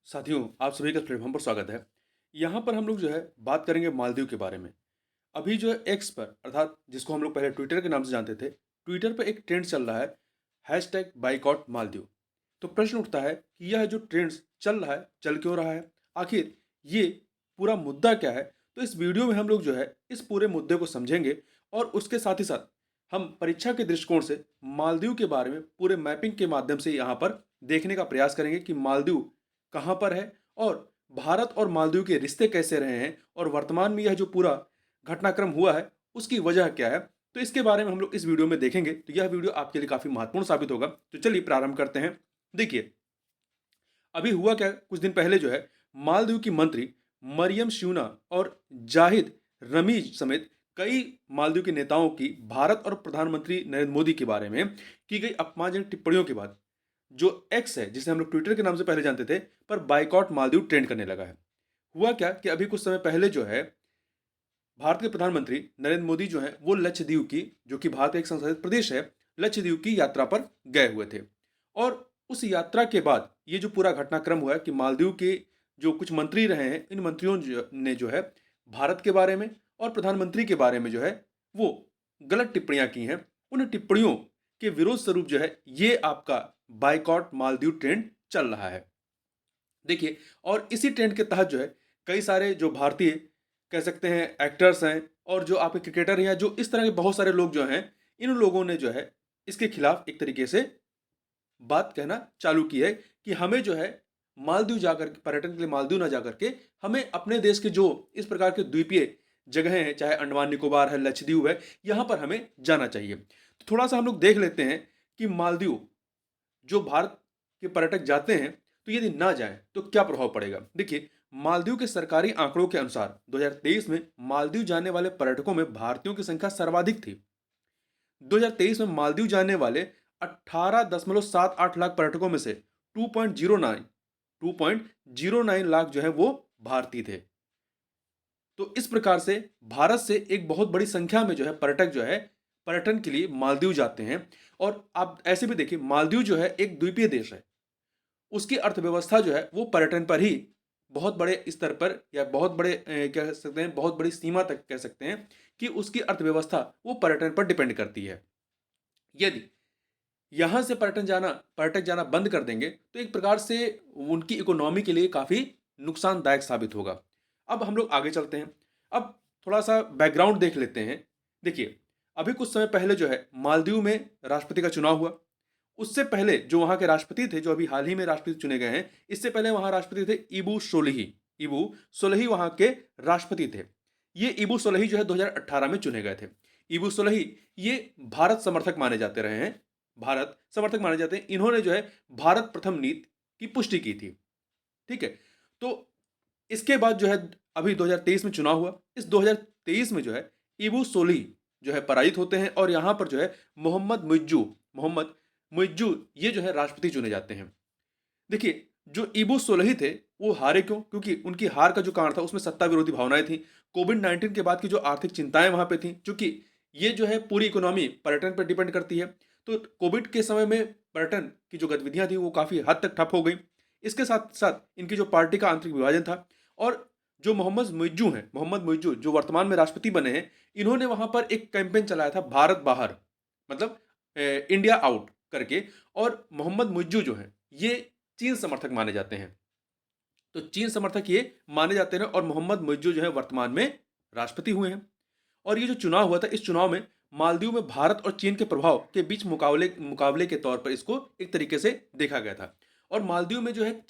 साथियों, आप सभी का प्लेटफ़ॉर्म पर स्वागत है। यहाँ पर हम लोग जो है बात करेंगे मालदीव के बारे में। अभी जो है एक्स पर अर्थात जिसको हम लोग पहले ट्विटर के नाम से जानते थे, ट्विटर पे एक ट्रेंड चल रहा है हैशटैग बायकॉट मालदीव। तो प्रश्न उठता है कि यह जो ट्रेंड्स चल रहा है, चल क्यों रहा है? आखिर ये पूरा मुद्दा क्या है? तो इस वीडियो में हम लोग जो है इस पूरे मुद्दे को समझेंगे और उसके साथ ही साथ हम परीक्षा के दृष्टिकोण से मालदीव के बारे में पूरे मैपिंग के माध्यम से यहाँ पर देखने का प्रयास करेंगे कि मालदीव कहाँ पर है और भारत और मालदीव के रिश्ते कैसे रहे हैं और वर्तमान में यह जो पूरा घटनाक्रम हुआ है उसकी वजह क्या है। तो इसके बारे में हम लोग इस वीडियो में देखेंगे, तो यह वीडियो आपके लिए काफ़ी महत्वपूर्ण साबित होगा। तो चलिए प्रारंभ करते हैं। देखिए, अभी हुआ क्या, कुछ दिन पहले जो है मालदीव की मंत्री मरियम श्यूना और जाहिद रमीज समेत कई मालदीव के नेताओं की भारत और प्रधानमंत्री नरेंद्र मोदी के बारे में की गई अपमानजनक टिप्पणियों के बाद जो एक्स है, जिसे हम लोग ट्विटर के नाम से पहले जानते थे, पर बाइकॉट मालदीव ट्रेंड करने लगा है। हुआ क्या कि अभी कुछ समय पहले जो है भारत के प्रधानमंत्री नरेंद्र मोदी जो है वो लक्षद्वीप की, जो कि भारत का एक संसदीय प्रदेश है, लक्षद्वीप की यात्रा पर गए हुए थे। और उस यात्रा के बाद ये जो पूरा घटनाक्रम हुआ है कि मालदीव के जो कुछ मंत्री रहे हैं, इन मंत्रियों ने जो है भारत के बारे में और प्रधानमंत्री के बारे में जो है वो गलत टिप्पणियां की हैं। उन टिप्पणियों के विरोध स्वरूप जो है ये आपका बाइकॉट मालदीव ट्रेंड चल रहा है। देखिए, और इसी ट्रेंड के तहत जो है कई सारे जो भारतीय कह सकते हैं एक्टर्स हैं और जो आपके क्रिकेटर हैं, जो इस तरह के बहुत सारे लोग जो हैं, इन लोगों ने जो है इसके खिलाफ एक तरीके से बात कहना चालू की है कि हमें जो है मालदीव जाकर के, पर्यटन के लिए मालदीव ना जाकर के, हमें अपने देश के जो इस प्रकार के द्वीपीय जगहें हैं, चाहे अंडमान निकोबार है, लक्षद्वीप है, यहाँ पर हमें जाना चाहिए। तो थोड़ा सा हम लोग देख लेते हैं कि मालदीव जो भारत के पर्यटक जाते हैं, तो यदि ना जाएं तो क्या प्रभाव पड़ेगा। देखिए, मालदीव के सरकारी आंकड़ों के अनुसार 2023 में मालदीव जाने वाले पर्यटकों में भारतीयों की संख्या सर्वाधिक थी। 2023 में मालदीव जाने वाले 18.78 लाख पर्यटकों में से 2.09 लाख जो है वो भारतीय थे। तो इस प्रकार से भारत से एक बहुत बड़ी संख्या में जो है पर्यटक जो है पर्यटन के लिए मालदीव जाते हैं। और आप ऐसे भी देखिए, मालदीव जो है एक द्वीपीय देश है, उसकी अर्थव्यवस्था जो है वो पर्यटन पर ही बहुत बड़े स्तर पर या बहुत बड़े कह सकते हैं, बहुत बड़ी सीमा तक कह सकते हैं कि उसकी अर्थव्यवस्था वो पर्यटन पर डिपेंड करती है। यदि यहाँ से पर्यटक जाना बंद कर देंगे तो एक प्रकार से उनकी इकोनॉमी के लिए काफ़ी नुकसानदायक साबित होगा। अब हम लोग आगे चलते हैं। अब थोड़ा सा बैकग्राउंड देख लेते हैं। देखिए, अभी कुछ समय पहले जो है मालदीव में राष्ट्रपति का चुनाव हुआ। उससे पहले जो वहाँ के राष्ट्रपति थे, जो अभी हाल ही में राष्ट्रपति चुने गए हैं, इससे पहले वहाँ राष्ट्रपति थे इबू सोलही। इबू सोलही वहाँ के राष्ट्रपति थे। ये इबू सोलही जो है 2018 में चुने गए थे। इबू सोलही ये भारत समर्थक माने जाते रहे हैं, भारत समर्थक माने जाते हैं। इन्होंने जो है भारत प्रथम नीति की पुष्टि की थी। ठीक है। तो इसके बाद जो है अभी 2023 में चुनाव हुआ। इस 2023 में जो है इबू सोली जो है पराजित होते हैं और यहाँ पर जो है मोहम्मद मुइज्जू ये जो है राष्ट्रपति चुने जाते हैं। देखिए, जो इबू सोलही थे वो हारे क्यों? क्योंकि उनकी हार का जो कारण था उसमें सत्ता विरोधी भावनाएं थी। कोविड-19 के बाद की जो आर्थिक चिंताएं वहां पे थी, क्योंकि ये जो है पूरी इकोनॉमी पर्यटन पर डिपेंड करती है। तो कोविड के समय में पर्यटन की जो गतिविधियां थी वो काफी हद तक ठप हो गई। इसके साथ साथ इनकी जो पार्टी का आंतरिक विभाजन था और जो मोहम्मद मुइज्जू जो वर्तमान में राष्ट्रपति बने हैं, इन्होंने वहां पर एक कैंपेन चलाया था भारत बाहर, मतलब इंडिया आउट करके। और मोहम्मद मुइज्जू जो है ये चीन समर्थक माने जाते हैं। तो चीन समर्थक ये माने जाते हैं और मोहम्मद मुइज्जू जो है वर्तमान में राष्ट्रपति हुए हैं। और ये जो चुनाव हुआ था, इस चुनाव में मालदीव में भारत और चीन के प्रभाव के बीच मुकाबले मुकाबले के तौर पर इसको एक तरीके से देखा गया था। और मालदीव में जो है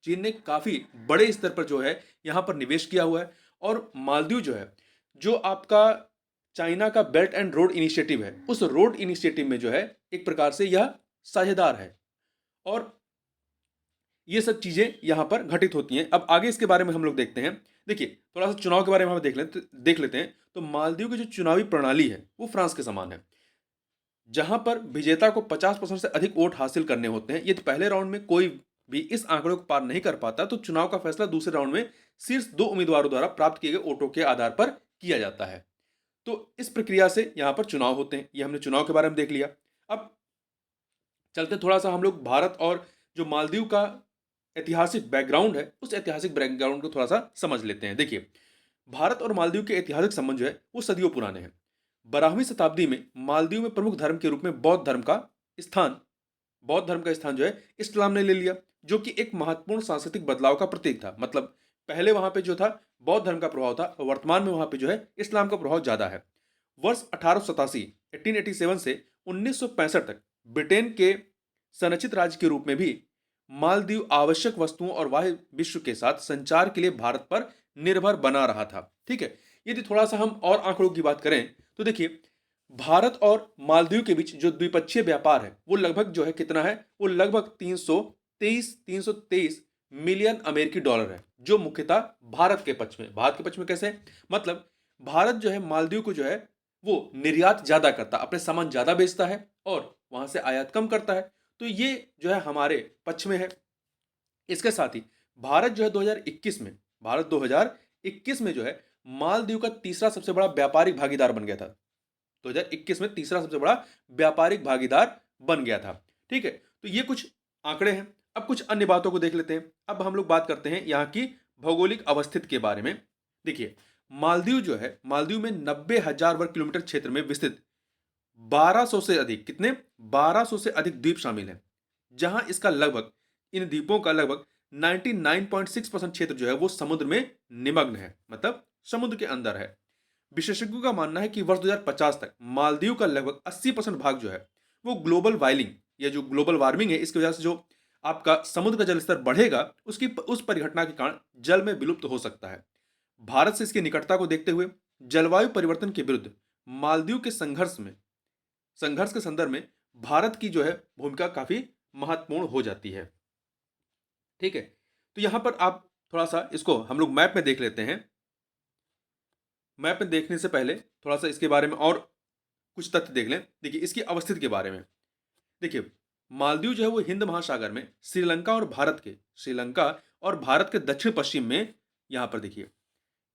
चीन ने काफी बड़े स्तर पर जो है यहाँ पर निवेश किया हुआ है। और मालदीव जो है, जो आपका चाइना का बेल्ट एंड रोड इनिशिएटिव है, उस रोड इनिशिएटिव में जो है एक प्रकार से यह साझेदार है। और ये सब चीजें यहां पर घटित होती हैं। अब आगे इसके बारे में हम लोग देखते हैं। देखिए, थोड़ा सा चुनाव के बारे में हम देख लेते हैं। तो मालदीव की जो चुनावी प्रणाली है वो फ्रांस के समान है, जहां पर विजेता को 50% से अधिक वोट हासिल करने होते हैं। यदि पहले राउंड में कोई भी इस आंकड़े को पार नहीं कर पाता तो चुनाव का फैसला दूसरे राउंड में शीर्ष 2 उम्मीदवारों द्वारा प्राप्त किए गए वोटों के आधार पर किया जाता है। तो इस प्रक्रिया से यहां पर चुनाव होते हैं। ये हमने चुनाव के बारे में देख लिया। अब चलते थोड़ा सा हम लोग भारत और जो मालदीव का ऐतिहासिक बैकग्राउंड है, उस ऐतिहासिक बैकग्राउंड को थोड़ा सा समझ लेते हैं। देखिए, भारत और मालदीव के ऐतिहासिक संबंध जो है वो सदियों पुराने हैं। 12वीं शताब्दी में मालदीव में प्रमुख धर्म के रूप में स्थान बौद्ध धर्म का स्थान जो है इस्लाम ने ले लिया, जो कि एक महत्वपूर्ण सांस्कृतिक बदलाव का प्रतीक था। मतलब पहले वहां पे जो था बौद्ध धर्म का प्रभाव था, वर्तमान में वहां पे जो है इस्लाम का प्रभाव ज्यादा है। वर्ष 1887 से 1965 तक ब्रिटेन के संरचित राज्य के रूप में भी मालदीव आवश्यक वस्तुओं और वाह्य विश्व के साथ संचार के लिए भारत पर निर्भर बना रहा था। ठीक है, यदि थोड़ा सा हम और आंकड़ों की बात करें तो देखिए, भारत और मालदीव के बीच जो द्विपक्षीय व्यापार है वो लगभग जो है कितना है, वो लगभग 323 मिलियन अमेरिकी डॉलर है, जो मुख्यतः भारत के पक्ष में कैसे, मतलब भारत जो है मालदीव को जो है वो निर्यात ज्यादा करता, अपने सामान ज्यादा बेचता है और वहां से आयात कम करता है। तो ये जो है हमारे पक्ष में है। इसके साथ ही भारत जो है 2021 में जो है मालदीव का तीसरा सबसे बड़ा व्यापारिक भागीदार बन गया था। 2021 में तीसरा सबसे बड़ा व्यापारिक भागीदार बन गया था। ठीक है, तो ये कुछ आंकड़े हैं। अब कुछ अन्य बातों को देख लेते हैं। अब हम लोग बात करते हैं यहाँ की भौगोलिक अवस्थित के बारे में। देखिए, मालदीव जो है, मालदीव में 90,000 वर्ग किलोमीटर क्षेत्र में विस्तृत 1200 से अधिक, कितने, 1200 से अधिक द्वीप शामिल हैं, जहां इसका लगभग, इन द्वीपों का लगभग 99.6% क्षेत्र जो है वो समुद्र में निमग्न है, मतलब समुद्र के अंदर है। विशेषज्ञों का मानना है कि वर्ष 2050 तक मालदीव का लगभग 80% भाग जो है वो ग्लोबल वार्मिंग, या जो ग्लोबल वार्मिंग है इसकी वजह से जो आपका समुद्र का जल स्तर बढ़ेगा उस परिघटना के कारण जल में विलुप्त हो सकता है। भारत से इसकी निकटता को देखते हुए जलवायु परिवर्तन के विरुद्ध मालदीव के संघर्ष के संदर्भ में भारत की जो है भूमिका काफी महत्वपूर्ण हो जाती है। ठीक है, तो यहां पर आप थोड़ा सा इसको हम लोग मैप में देख लेते हैं। मैप में देखने से पहले थोड़ा सा इसके बारे में और कुछ तथ्य देख लें। देखिए, इसकी अवस्थिति के बारे में देखिए, मालदीव जो है वो हिंद महासागर में श्रीलंका और भारत के दक्षिण पश्चिम में, यहां पर देखिए,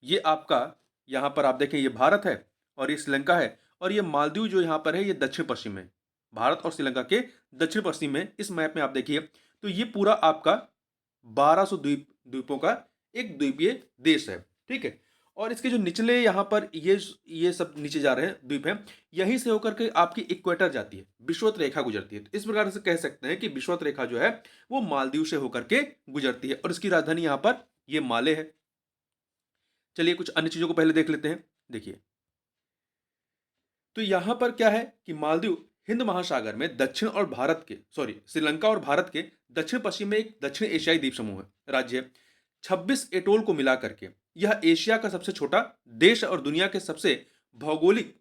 ये आपका, यहां पर आप देखें ये भारत है और ये श्रीलंका है, और ये मालदीव जो यहां पर है ये दक्षिण पश्चिम में, भारत और श्रीलंका के दक्षिण पश्चिम में। इस मैप में आप देखिए तो ये पूरा आपका 1200 द्वीपों का एक द्वीपीय देश है। ठीक है, और इसके जो निचले यहाँ पर ये सब नीचे जा रहे हैं द्वीप हैं, यहीं से होकर के आपकी इक्वेटर जाती है, विषुवत रेखा गुजरती है। तो इस प्रकार से कह सकते हैं कि विषुवत रेखा जो है वो मालदीव से होकर के गुजरती है, और इसकी राजधानी यहाँ पर ये माले है। चलिए कुछ अन्य चीजों को पहले देख लेते हैं। देखिए, तो यहां पर क्या है कि मालदीव हिंद महासागर में श्रीलंका और भारत के दक्षिण पश्चिम में एक दक्षिण एशियाई द्वीप समूह है, राज्य है। 26 एटोल को मिला करके यह एशिया का सबसे छोटा देश और दुनिया के सबसे भौगोलिक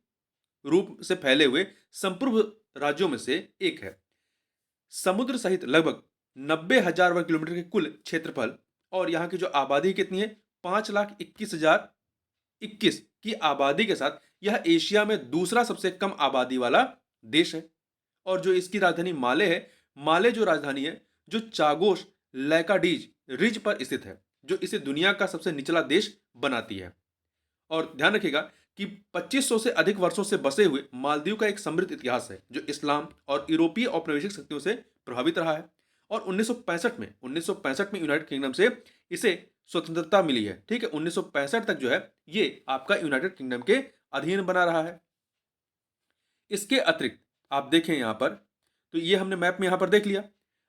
रूप से फैले हुए संप्रभु राज्यों में से एक है। समुद्र सहित लगभग 90,000 वर्ग किलोमीटर के कुल क्षेत्रफल और यहाँ की जो आबादी कितनी है, 5,21,021 की आबादी के साथ यह एशिया में दूसरा सबसे कम आबादी वाला देश है। और जो इसकी राजधानी माले है, माले जो राजधानी है जो चागोस लैकाडीज रिज पर स्थित है, जो इसे दुनिया का सबसे निचला देश बनाती है। और ध्यान रखिएगा कि 2500 से अधिक वर्षों से बसे हुए मालदीव का एक समृद्ध इतिहास है, जो इस्लाम और यूरोपीय औपनिवेशिक शक्तियों से प्रभावित रहा है। और 1965 में यूनाइटेड किंगडम से इसे स्वतंत्रता मिली है। ठीक है, 1965 तक जो है ये आपका यूनाइटेड किंगडम के अधीन बना रहा है। इसके अतिरिक्त आप देखें यहां पर, तो ये हमने मैप में यहां पर देख लिया।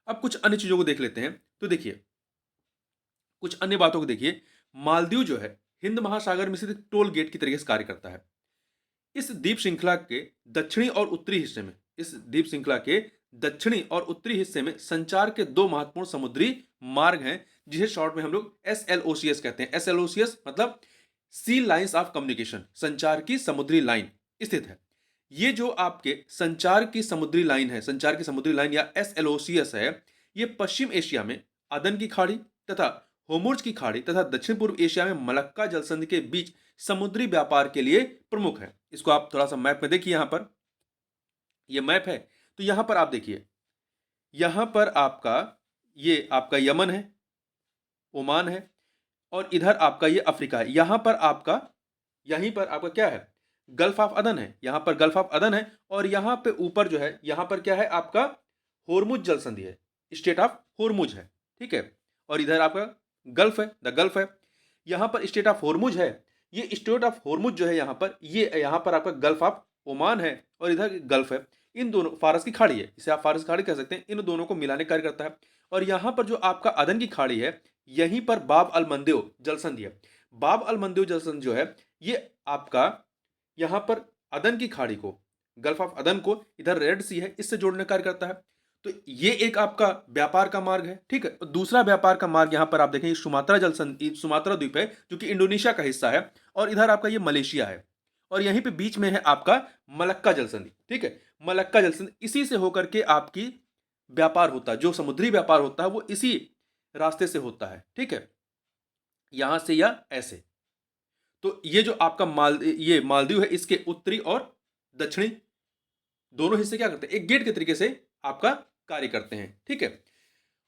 अब कुछ अन्य चीजों को देख लेते हैं। तो देखिए, कुछ अन्य बातों को देखिए। मालदीव जो है हिंद महासागर में स्थित एक टोल गेट की तरीके से कार्य करता है। इस द्वीप श्रृंखला के दक्षिणी और उत्तरी हिस्से में संचार के दो महत्वपूर्ण समुद्री मार्ग हैं, जिसे शॉर्ट में हम लोग SLOCS कहते हैं। SLOCS मतलब सी लाइंस ऑफ कम्युनिकेशन, संचार की समुद्री लाइन स्थित है। ये जो आपके संचार की समुद्री लाइन या SLOCS है, ये पश्चिम एशिया में अदन की खाड़ी तथा होर्मुज की खाड़ी तथा दक्षिण पूर्व एशिया में मलक्का जलसंधि के बीच समुद्री व्यापार के लिए प्रमुख है। इसको आप थोड़ा सा मैप में देखिए। यहां पर ये मैप है, तो यहां पर आप देखिए, यहां पर आपका यमन है, ओमान है, और इधर आपका ये अफ्रीका है। यहीं पर आपका क्या है, गल्फ ऑफ अदन है। यहां पर गल्फ ऑफ अदन है, और यहां पे ऊपर जो है, यहां पर क्या है आपका होर्मुज जलसंधि है, स्टेट ऑफ होर्मुज है। ठीक है, और इधर आपका गल्फ है, द गल्फ है। यहाँ पर स्टेट ऑफ होर्मुज है, ये स्टेट ऑफ होर्मुज जो है यहाँ पर, ये यहाँ पर आपका गल्फ ऑफ ओमान है और इधर गल्फ है। इन दोनों, फारस की खाड़ी है, इसे आप फारस की खाड़ी कह सकते हैं, इन दोनों को मिलाने कार्य करता है। और यहाँ पर जो आपका अदन की खाड़ी है, यहीं पर बाब अल मंदेव जलसंधि है। बाब अल मंदेव जलसंधि जो है, ये आपका यहाँ पर अदन की खाड़ी को, गल्फ ऑफ अदन को, इधर रेड सी है, इससे जोड़ने का कार्य करता है। तो ये एक आपका व्यापार का मार्ग है, ठीक है। और दूसरा व्यापार का मार्ग यहाँ पर आप देखें, सुमात्रा जलसंधि, सुमात्रा द्वीप है जो कि इंडोनेशिया का हिस्सा है, और इधर आपका ये मलेशिया है, और यहीं पे बीच में है आपका मलक्का जलसंधि, ठीक है। मलक्का जलसंधि, इसी से होकर के आपकी व्यापार होता है, जो समुद्री व्यापार होता है वो इसी रास्ते से होता है, ठीक है, यहां से या ऐसे। तो ये जो आपका ये मालदीव है, इसके उत्तरी और दक्षिणी दोनों हिस्से क्या करते हैं, एक गेट के तरीके से आपका कार्य करते हैं, ठीक है।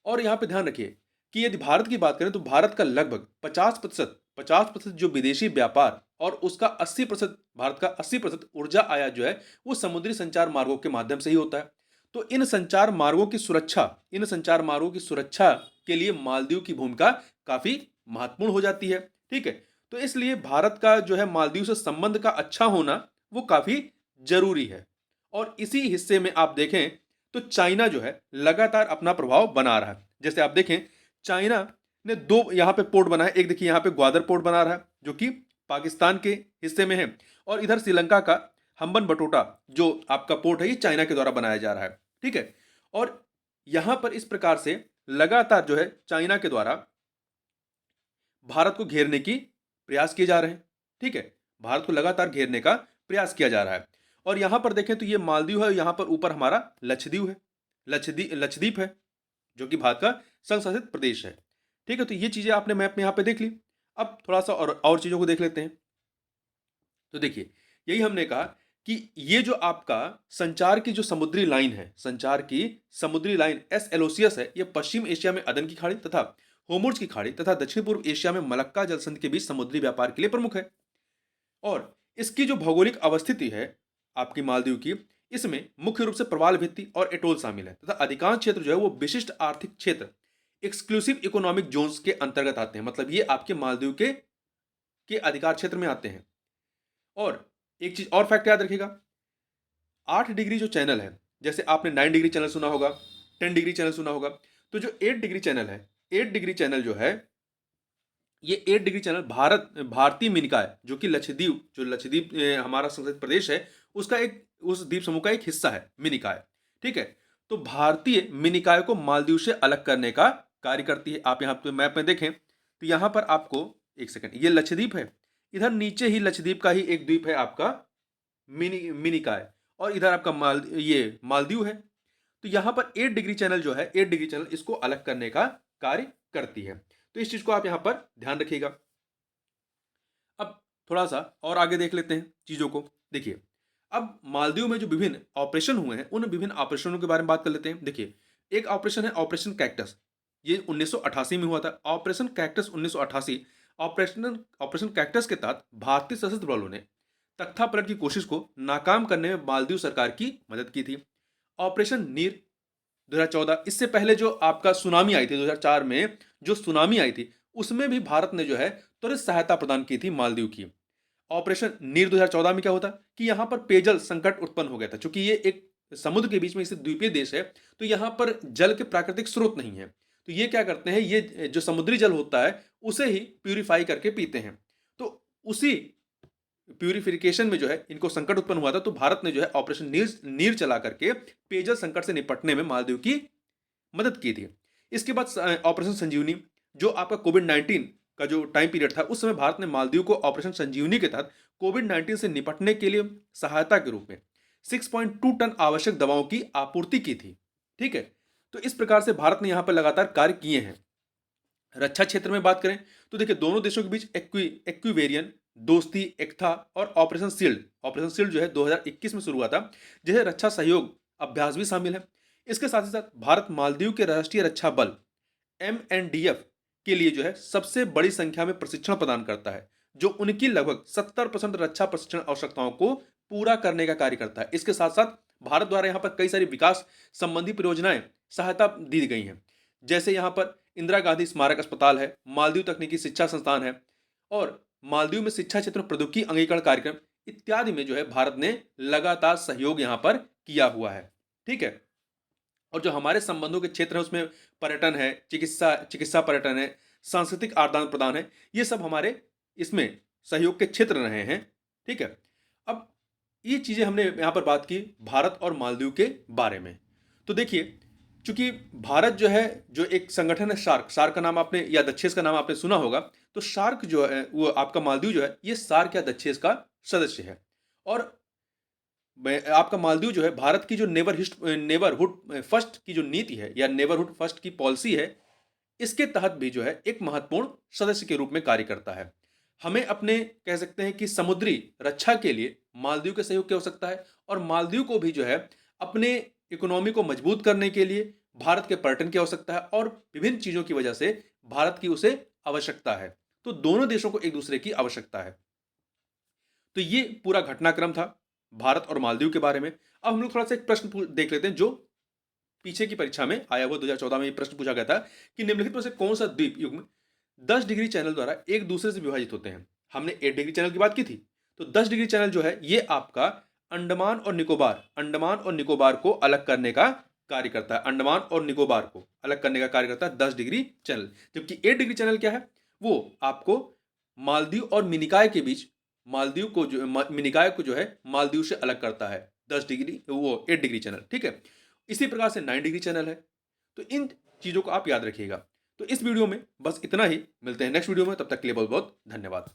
और यहां पे ध्यान रखिए कि यदि भारत की बात करें तो भारत का लगभग 50% जो विदेशी व्यापार और उसका 80%, भारत का 80% ऊर्जा आयात जो है वो समुद्री संचार मार्गों के माध्यम से ही होता है। तो इन संचार मार्गों की सुरक्षा, इन संचार मार्गों की सुरक्षा के लिए मालदीव की भूमिका काफी महत्वपूर्ण हो जाती है, ठीक है। तो इसलिए भारत का जो है मालदीव से संबंध का अच्छा होना वो काफी जरूरी है। और इसी हिस्से में आप देखें तो चाइना जो है लगातार अपना प्रभाव बना रहा है। जैसे आप देखें, चाइना ने दो यहाँ पे पोर्ट बना है, एक देखिए यहाँ पे ग्वादर पोर्ट बना रहा है जो कि पाकिस्तान के हिस्से में है, और इधर श्रीलंका का हम्बन बटोटा जो आपका पोर्ट है, ये चाइना के द्वारा बनाया जा रहा है, ठीक है। और यहां पर इस प्रकार से लगातार जो है चाइना के द्वारा भारत को घेरने की प्रयास किए जा रहे हैं, ठीक है, भारत को लगातार घेरने का प्रयास किया जा रहा है। और यहां पर देखें तो ये मालदीव है, यहां पर ऊपर हमारा लक्षद्वीप है, लक्षद्वीप है जो कि भारत का संघ शासित प्रदेश है, ठीक है। तो ये चीजें आपने मैप में यहां पे देख ली। अब थोड़ा सा और चीजों को देख लेते हैं। तो देखिए, यही हमने कहा कि ये जो आपका संचार की जो समुद्री लाइन है, संचार की समुद्री लाइन एस एलोसियस है, ये पश्चिम एशिया में अदन की खाड़ी तथा होर्मुज की खाड़ी तथा दक्षिण पूर्व एशिया में मलक्का जलसंधि के बीच समुद्री व्यापार के लिए प्रमुख है। और इसकी जो भौगोलिक अवस्थिति है आपकी मालदीव की, इसमें मुख्य रूप से प्रवाल भित्ति और एटोल शामिल है तथा अधिकांश क्षेत्र जो है वो विशिष्ट आर्थिक क्षेत्र, एक्सक्लूसिव इकोनॉमिक जोन्स के अंतर्गत आते हैं। मतलब ये आपके मालदीव के अधिकार क्षेत्र में आते हैं। और एक चीज और फैक्ट याद रखिएगा, 8 डिग्री जो चैनल है, जैसे आपने 9 डिग्री चैनल सुना होगा, 10 डिग्री चैनल सुना होगा, तो जो 8 डिग्री चैनल है, 8 डिग्री चैनल जो है, ये 8 डिग्री चैनल भारतीय मिनिकाय जो कि लक्षद्वीप, जो लक्षद्वीप हमारा संसदीय प्रदेश है, उसका एक, उस द्वीप समूह का एक हिस्सा है मिनिकाय, ठीक है। तो भारतीय मिनिकाय को मालदीव से अलग करने का कार्य करती है। आप यहाँ पे मैप में देखें तो यहाँ पर आपको, एक सेकंड, ये लक्षद्वीप है, इधर नीचे ही लक्षद्वीप का ही एक द्वीप है आपका मिनिकाय, और इधर आपका ये मालदीव है। तो यहाँ पर 8 डिग्री चैनल जो है, 8 डिग्री चैनल इसको अलग करने का कार्य करती है। तो इस चीज को आप यहां पर ध्यान रखिएगा। अब थोड़ा सा और आगे देख लेते हैं चीजों को। देखिए, अब मालदीव में जो विभिन्न ऑपरेशन हुए हैं, उन विभिन्न ऑपरेशनों के बारे में बात कर लेते हैं। देखिए, एक ऑपरेशन है ऑपरेशन कैक्टस, ये 1988 में हुआ था। ऑपरेशन कैक्टस 1988, ऑपरेशन कैक्टस के तहत भारतीय सशस्त्र बलों ने तख्तापलट की कोशिश को नाकाम करने में मालदीव सरकार की मदद की थी। ऑपरेशन नीर 2014, इससे पहले जो आपका सुनामी आई थी 2004 में, जो सुनामी आई थी उसमें भी भारत ने जो है त्वरित सहायता प्रदान की थी मालदीव की। ऑपरेशन नीर 2014 में क्या होता कि यहां पर पेयजल संकट उत्पन्न हो गया था, क्योंकि ये एक समुद्र के बीच में स्थित द्वीपीय देश है, तो यहां पर जल के प्राकृतिक स्रोत नहीं है। तो ये क्या करते हैं, ये जो समुद्री जल होता है उसे ही प्यूरिफाई करके पीते हैं। तो उसी प्यूरिफिकेशन में जो है इनको संकट उत्पन्न हुआ था, तो भारत ने जो है ऑपरेशन नीर चला करके पेयजल संकट से निपटने में मालदीव की मदद की थी। इसके बाद ऑपरेशन संजीवनी, जो आपका कोविड-19 का जो टाइम पीरियड था, उस समय भारत ने मालदीव को ऑपरेशन संजीवनी के तहत कोविड-19 से निपटने के लिए सहायता के रूप में 6.2 टन आवश्यक दवाओं की आपूर्ति की थी, ठीक है। तो इस प्रकार से भारत ने यहां पर लगातार कार्य किए हैं। रक्षा क्षेत्र में बात करें तो देखिए, दोनों देशों के बीच एक्विवेरियन, दोस्ती, एकता और ऑपरेशन शील्ड जो है 2021 में शुरू हुआ था, जिसे रक्षा सहयोग अभ्यास भी शामिल है। इसके साथ ही साथ भारत मालदीव के राष्ट्रीय रक्षा बल MNDF के लिए जो है सबसे बड़ी संख्या में प्रशिक्षण प्रदान करता है, जो उनकी लगभग 70% रक्षा प्रशिक्षण आवश्यकताओं को पूरा करने का कार्य करता है। इसके साथ साथ भारत द्वारा यहाँ पर कई सारी विकास संबंधी परियोजनाएं सहायता दी गई हैं। जैसे यहाँ पर इंदिरा गांधी स्मारक अस्पताल है, मालदीव तकनीकी शिक्षा संस्थान है, और मालदीव में शिक्षा क्षेत्र में प्रौद्योगिकी अंगीकरण कार्यक्रम इत्यादि में जो है भारत ने लगातार सहयोग यहाँ पर किया हुआ है। ठीक है। और जो हमारे संबंधों के क्षेत्र है उसमें पर्यटन है, चिकित्सा चिकित्सा पर्यटन है, सांस्कृतिक आदान प्रदान है, ये सब हमारे इसमें सहयोग के क्षेत्र रहे हैं। ठीक है। अब ये चीज़ें हमने यहाँ पर बात की भारत और मालदीव के बारे में। तो देखिए, चूंकि भारत जो है, जो एक संगठन है सार्क, सार्क का नाम आपने या दक्षेस का नाम आपने सुना होगा, तो सार्क जो है वो आपका मालदीव जो है ये सार्क या दक्षेस का सदस्य है। और आपका मालदीव जो है भारत की जो नेबरहुड फर्स्ट की जो नीति है या नेबरहुड फर्स्ट की पॉलिसी है, इसके तहत भी जो है एक महत्वपूर्ण सदस्य के रूप में कार्य करता है। हमें अपने कह सकते हैं कि समुद्री रक्षा के लिए मालदीव के सहयोग की आवश्यकता है, और मालदीव को भी जो है अपने इकोनॉमी को मजबूत करने के लिए भारत के पर्यटन की आवश्यकता है, और विभिन्न चीजों की वजह से भारत की उसे आवश्यकता है। तो दोनों देशों को एक दूसरे की आवश्यकता है। तो ये पूरा घटनाक्रम था भारत और मालदीव के बारे में। अब हम लोग थोड़ा सा एक प्रश्न देख लेते हैं जो पीछे की परीक्षा में आया हुआ 2014 में ये प्रश्न पूछा गया था कि निम्नलिखित में से कौन सा द्वीप युग्म 10 डिग्री चैनल द्वारा एक दूसरे से विभाजित होते हैं। हमने 8 डिग्री चैनल की बात की थी, तो 10 डिग्री चैनल जो है ये आपका अंडमान और निकोबार को अलग करने का कार्य करता है। अंडमान और निकोबार को अलग करने का कार्य करता है 10 डिग्री चैनल। जबकि 8 डिग्री चैनल क्या है, वो आपको मालदीव और मिनिकाय के बीच, मिनिकाय को जो है मालदीव से अलग करता है 10 डिग्री, वो 8 डिग्री चैनल। ठीक है। इसी प्रकार से 9 डिग्री चैनल है। तो इन चीजों को आप याद रखिएगा। तो इस वीडियो में बस इतना ही, मिलते हैं नेक्स्ट वीडियो में, तब तक के लिए बहुत बहुत धन्यवाद।